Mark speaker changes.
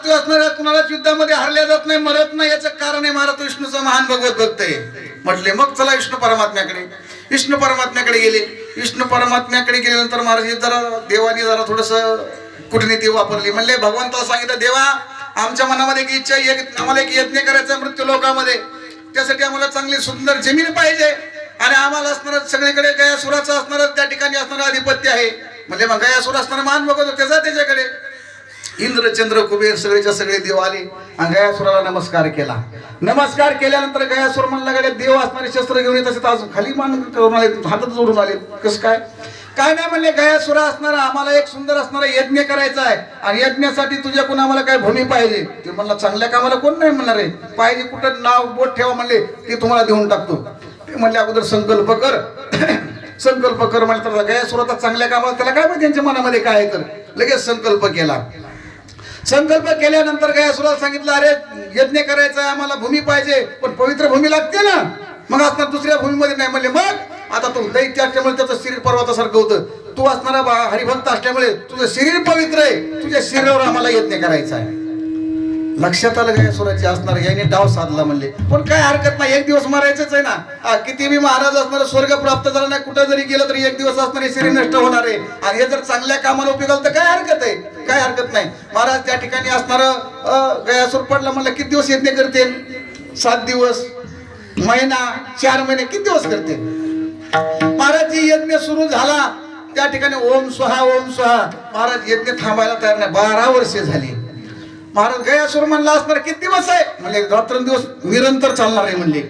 Speaker 1: मृत्यू असणाऱ्या कुणालाच युद्धामध्ये हरल्या जात नाही, मरत नाही. याचं कारण आहे महाराज विष्णूचा महान भगवत भक्त आहे म्हटले. मग चला विष्णू परमात्म्याकडे गेले. विष्णू परमात्म्याकडे गेल्यानंतर महाराज जरा देवानी जरा थोडस कूटनीती वापरली. म्हणले भगवंताला सांगितलं, देवा आमच्या मनामध्ये एक इच्छा आहे, आम्हाला एक यज्ञ करायचा मृत्यू लोकामध्ये. त्यासाठी आम्हाला चांगली सुंदर जमीन पाहिजे आणि आम्हाला असणार सगळीकडे गयासुराचं असणार त्या ठिकाणी असणारं आधिपत्य आहे. म्हणजे मग गयासुर असणारा मान बघतो त्याच्याकडे. इंद्र चंद्र कुबेर सगळेच्या सगळे देव आले आणि गयासुराला नमस्कार केला. नमस्कार केल्यानंतर गयासुर म्हणला, गड्या देव असणारे शस्त्र घेऊन येत असे आज खाली मान करून आले, हातात जोडून आले. कसं काय नाही म्हणले, गयासुरा असणारा आम्हाला एक सुंदर असणारा यज्ञ करायचा आहे आणि यज्ञासाठी तुझ्याकडून आम्हाला काय भूमी पाहिजे. ते म्हणला, चांगल्या कामाला कोण नाही म्हणणार आहे, पाहिजे कुठं नाव बोट ठेवा म्हणले, ते तुम्हाला देऊन टाकतो. ते म्हणले अगोदर संकल्प कर. संकल्प कर म्हणले तर गयासुराचा चांगल्या कामाला त्याला काय माहिती त्यांच्या मनामध्ये काय आहे. तर लगेच संकल्प केला. संकल्प केल्यानंतर गयासुराला सांगितलं, अरे यज्ञ करायचा आहे आम्हाला, भूमी पाहिजे, पण पवित्र भूमी लागते ना. मग असणार दुसऱ्या भूमीमध्ये नाही म्हणले. मग आता तू दैत्य असल्यामुळे त्याचं शरीर पर्वतासारखं होतं, तू असणारा हरिभक्त असल्यामुळे तुझं शरीर पवित्र आहे, तुझ्या शरीरावर आम्हाला यज्ञ करायचा आहे. लक्षात आलं गयासुराचे असणार, याने डाव साधला म्हणले. पण काय हरकत नाही, एक दिवस मारायचंच आहे ना. किती बी महाराज असणार, स्वर्ग प्राप्त झाला नाही, कुठं जरी गेलं तरी एक दिवस असणार शरीर नष्ट होणार आहे. आणि हे जर चांगल्या कामाला उपयोग तर काय हरकत आहे, काय हरकत नाही. महाराज त्या ठिकाणी असणार गयासुर पडला म्हणलं, किती दिवस यज्ञ करते? 7 दिवस, महिना, 4 महिने, किती दिवस करते? महाराज जी यज्ञ सुरू झाला त्या ठिकाणी ओम स्वाहा ओम स्वाहा. महाराज यज्ञ थांबायला तयार नाही. 12 वर्षे झाली. महाराज गयासुर म्हणला असणार, किती दिवस आहे म्हणले, रात्रंदिवस निरंतर चालणार आहे म्हणले.